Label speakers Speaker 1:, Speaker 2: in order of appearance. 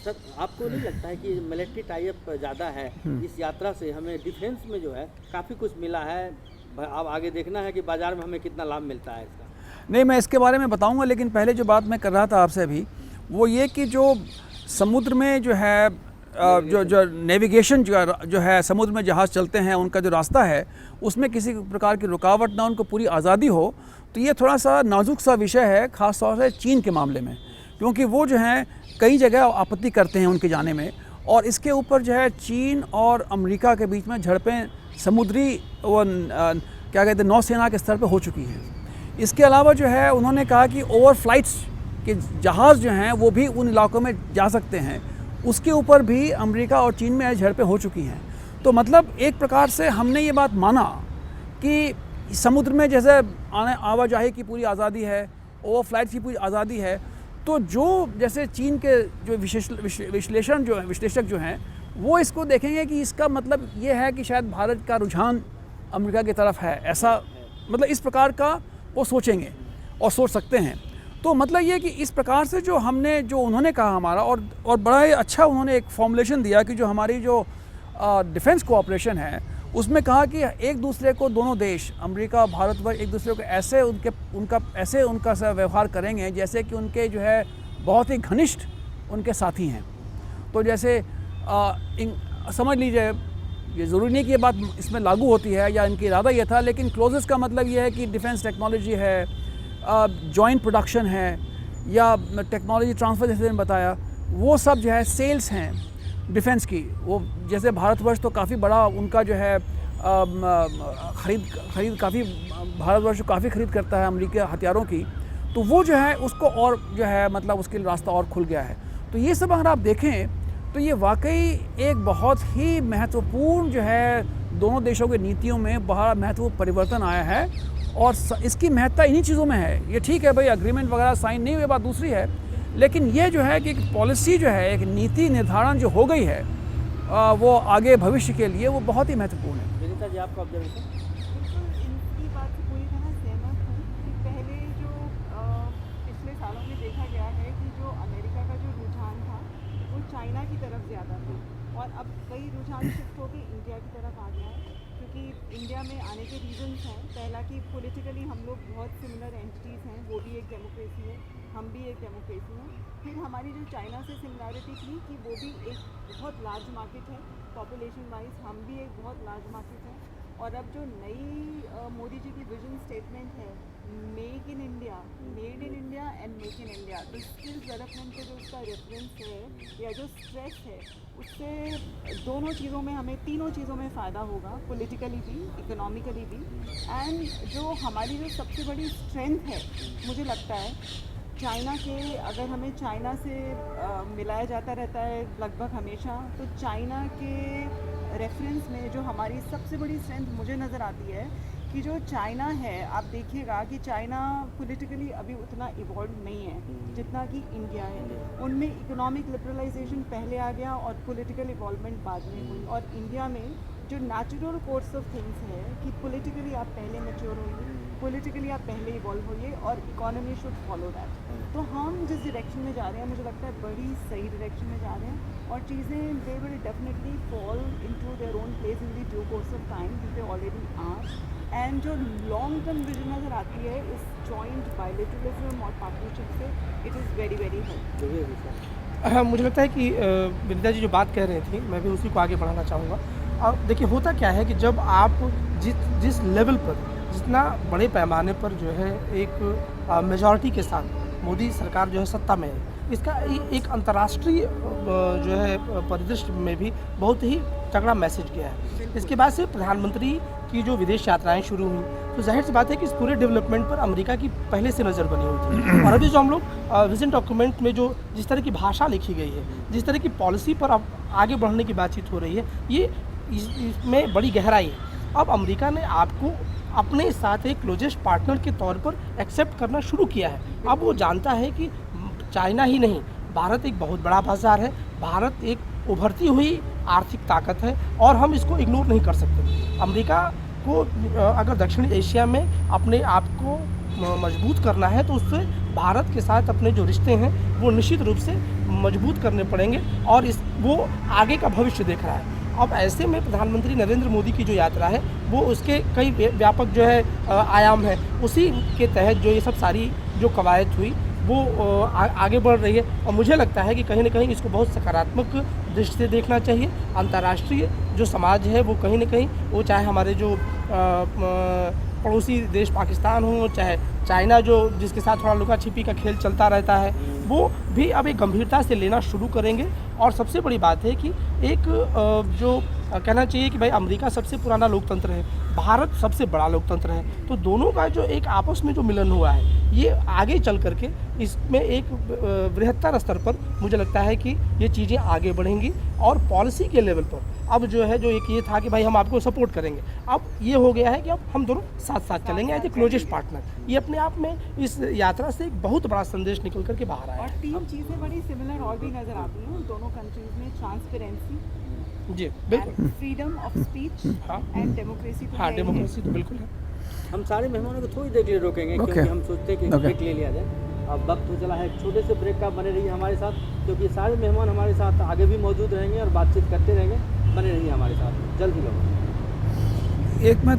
Speaker 1: Sir आपको नहीं लगता है कि मिलिट्री टाइप ज़्यादा है, इस यात्रा से हमें डिफेंस में जो है काफ़ी कुछ मिला है? अब आगे देखना है कि बाज़ार में हमें कितना लाभ मिलता है इसका।
Speaker 2: नहीं, मैं इसके बारे में बताऊंगा, लेकिन पहले जो बात मैं कर रहा था आपसे अभी, वो ये कि जो समुद्र में जो है जो नेविगेशन जो है, समुद्र में जहाज़ चलते हैं उनका जो रास्ता है, उसमें किसी प्रकार की रुकावट ना, उनको पूरी आज़ादी हो, तो ये थोड़ा सा नाजुक सा विषय है, ख़ास तौर से चीन के मामले में, क्योंकि वो जो है कई जगह आपत्ति करते हैं उनके जाने में, और इसके ऊपर जो है चीन और अमेरिका के बीच में झड़पें समुद्री वो क्या कहते हैं नौसेना के स्तर पर हो चुकी हैं। इसके अलावा जो है उन्होंने कहा कि ओवर फ्लाइट्स के जहाज़ जो हैं वो भी उन इलाकों में जा सकते हैं, उसके ऊपर भी अमेरिका और चीन में झड़पें हो चुकी हैं। तो मतलब एक प्रकार से हमने ये बात माना कि समुद्र में जैसे आवाजाही की पूरी आज़ादी है, ओवर फ्लाइट्स की पूरी आज़ादी है, तो जो जैसे चीन के जो विश्लेषक जो हैं वो इसको देखेंगे कि इसका मतलब ये है कि शायद भारत का रुझान अमेरिका की तरफ है, ऐसा मतलब इस प्रकार का वो सोचेंगे और सोच सकते हैं। तो मतलब ये कि इस प्रकार से जो उन्होंने कहा हमारा, और बड़ा ही अच्छा उन्होंने एक फॉर्मुलेशन दिया कि जो हमारी जो डिफेंस कोऑपरेशन है उसमें कहा कि एक दूसरे को, दोनों देश अमेरिका और भारतवर्ष एक दूसरे को ऐसे उनका व्यवहार करेंगे जैसे कि उनके जो है बहुत ही घनिष्ठ उनके साथी हैं। तो जैसे समझ लीजिए, ये ज़रूरी नहीं कि ये बात इसमें लागू होती है या इनका इरादा ये था, लेकिन क्लोजेस्ट का मतलब ये है कि डिफेंस टेक्नोलॉजी है, जॉइंट प्रोडक्शन है, या टेक्नोलॉजी ट्रांसफ़र जैसे मैंने बताया, वो सब जो है सेल्स हैं डिफेंस की। वो जैसे भारतवर्ष तो काफ़ी बड़ा उनका जो है खरीद काफ़ी, भारतवर्ष काफ़ी खरीद करता है अमेरिकी हथियारों की, तो वो जो है उसको और जो है मतलब उसके लिए रास्ता और खुल गया है। तो ये सब अगर आप देखें तो ये वाकई एक बहुत ही महत्वपूर्ण जो है दोनों देशों की नीतियों में बड़ा महत्वपूर्ण परिवर्तन आया है, और इसकी महत्ता इन्हीं चीज़ों में है। ये ठीक है भाई, अग्रीमेंट वगैरह साइन नहीं हुई, बात दूसरी है, लेकिन ये जो है कि एक पॉलिसी जो है, एक नीति निर्धारण जो हो गई है वो आगे भविष्य के लिए वो बहुत ही महत्वपूर्ण है।
Speaker 1: विनीता जी, आपका ऑब्जर्वेशन?
Speaker 3: इनकी बात से पूरी तरह सहमत हूँ कि पहले जो पिछले सालों में देखा गया है कि जो अमेरिका का जो रुझान था वो चाइना की तरफ ज़्यादा था, और अब कई रुझान शिफ्ट होकर इंडिया की तरफ आ गया है, क्योंकि इंडिया में आने के रीजंस हैं। पहला कि पॉलिटिकली हम लोग बहुत सिमिलर एंटिटीज़ हैं, वो भी एक डेमोक्रेसी है, हम भी एक डेमोक्रेसी हैं। फिर हमारी जो चाइना से सिमिलरिटी थी कि वो भी एक बहुत लार्ज मार्केट है, पॉपुलेशन वाइज हम भी एक बहुत लार्ज मार्केट है। और अब जो नई मोदी जी की विजन स्टेटमेंट है, make in India, made in India and make in India, तो स्किल डेवलपमेंट का जो उसका रेफरेंस है या जो स्ट्रेस है, उससे दोनों चीज़ों में, हमें तीनों चीज़ों में फ़ायदा होगा, पॉलिटिकली भी, इकोनॉमिकली भी। एंड जो हमारी जो सबसे बड़ी स्ट्रेंथ है, मुझे लगता है चाइना के, अगर हमें चाइना से मिलाया जाता रहता है लगभग हमेशा, तो चाइना के रेफरेंस में जो हमारी सबसे बड़ी स्ट्रेंथ मुझे नज़र आती है कि जो चाइना है, आप देखिएगा कि चाइना पॉलिटिकली अभी उतना इवॉल्व नहीं है जितना कि इंडिया है। उनमें इकोनॉमिक लिबरलाइजेशन पहले आ गया और पॉलिटिकल इवॉल्वमेंट बाद में हुई, और इंडिया में जो नेचुरल कोर्स ऑफ थिंग्स है कि पॉलिटिकली आप पहले मैच्योर होइए, पॉलिटिकली आप पहले इवॉल्व होइए, और इकोनॉमी शुड फॉलो दैट। तो हम जिस डायरेक्शन में जा रहे हैं, मुझे लगता है बड़ी सही डायरेक्शन में जा रहे हैं, और चीज़ें they will definitely fall into their own place in the due course of time, they already are. And जो लॉन्ग टर्म विजन नज़र आती है इस जॉइंट बायलैटरलिज्म और पार्टनरशिप से, it is very very helpful.
Speaker 4: हाँ, मुझे लगता है कि विनीता जी जो बात कह रही थी, मैं भी उसी को आगे बढ़ाना चाहूँगा। अब देखिए, होता क्या है कि जब आप जिस लेवल पर, जितना बड़े पैमाने पर जो है एक मेजॉरिटी के साथ मोदी सरकार जो है सत्ता में है, इसका एक अंतर्राष्ट्रीय जो है परिदृश्य में भी बहुत ही तगड़ा मैसेज गया है। इसके बाद से प्रधानमंत्री की जो विदेश यात्राएं शुरू हुई, तो जाहिर सी बात है कि इस पूरे डेवलपमेंट पर अमेरिका की पहले से नज़र बनी हुई थी। और अभी जो हम लोग विजन डॉक्यूमेंट में जो जिस तरह की भाषा लिखी गई है, जिस तरह की पॉलिसी पर अब आगे बढ़ने की बातचीत हो रही है, ये इसमें बड़ी गहराई है। अब अमेरिका ने आपको अपने साथ एक क्लोजेस्ट पार्टनर के तौर पर एक्सेप्ट करना शुरू किया है। अब वो जानता है कि चाइना ही नहीं, भारत एक बहुत बड़ा बाजार है, भारत एक उभरती हुई आर्थिक ताकत है, और हम इसको इग्नोर नहीं कर सकते। अमेरिका को अगर दक्षिण एशिया में अपने आप को मजबूत करना है तो उससे भारत के साथ अपने जो रिश्ते हैं वो निश्चित रूप से मजबूत करने पड़ेंगे और वो आगे का भविष्य देख रहा है। अब ऐसे में प्रधानमंत्री नरेंद्र मोदी की जो यात्रा है वो उसके कई व्यापक जो है आयाम है, उसी के तहत जो ये सब सारी जो कवायद हुई वो आगे बढ़ रही है और मुझे लगता है कि कहीं ना कहीं इसको बहुत सकारात्मक दृष्टि से देखना चाहिए। अंतर्राष्ट्रीय जो समाज है वो कहीं ना कहीं वो चाहे हमारे जो पड़ोसी देश पाकिस्तान हो, चाहे चाइना जो जिसके साथ थोड़ा लुका छिपी का खेल चलता रहता है, वो भी अब एक गंभीरता से लेना शुरू करेंगे। और सबसे बड़ी बात है कि एक जो कहना चाहिए कि भाई अमेरिका सबसे पुराना लोकतंत्र है, भारत सबसे बड़ा लोकतंत्र है, तो दोनों का जो एक आपस में जो मिलन हुआ है ये आगे चल करके इसमें एक बृहत्तर स्तर पर मुझे लगता है कि ये चीज़ें आगे बढ़ेंगी और पॉलिसी के लेवल पर अब जो है जो एक ये था कि भाई हम आपको सपोर्ट करेंगे, अब ये हो गया है कि अब हम दोनों साथ साथ चलेंगे एज ए क्लोजेस्ट पार्टनर। ये अपने आप में इस यात्रा से एक बहुत बड़ा संदेश निकल करके बाहर आया
Speaker 3: और
Speaker 4: है।
Speaker 3: 3 चीज़ें बड़ी सिमिलर और भी नज़र आती हैं उन दोनों कंट्रीज में, ट्रांसपेरेंसी
Speaker 4: जी बिल्कुल,
Speaker 3: फ्रीडम ऑफ स्पीच
Speaker 4: हाँ।
Speaker 3: And democracy.
Speaker 4: हाँ डेमोक्रेसी तो बिल्कुल है।
Speaker 1: हम सारे मेहमानों को थोड़ी देर के लिए रोकेंगे
Speaker 2: Okay.
Speaker 1: क्योंकि हम सोचते हैं कि
Speaker 2: Okay.
Speaker 1: ब्रेक ले लिया जाए। अब वक्त हो चला है एक छोटे से ब्रेक का, बने रहिए हमारे साथ क्योंकि सारे मेहमान हमारे साथ आगे भी मौजूद रहेंगे और बातचीत करते रहेंगे। बने रहिए हमारे साथ, जल्द ही लौटेंगे।
Speaker 2: एक मैं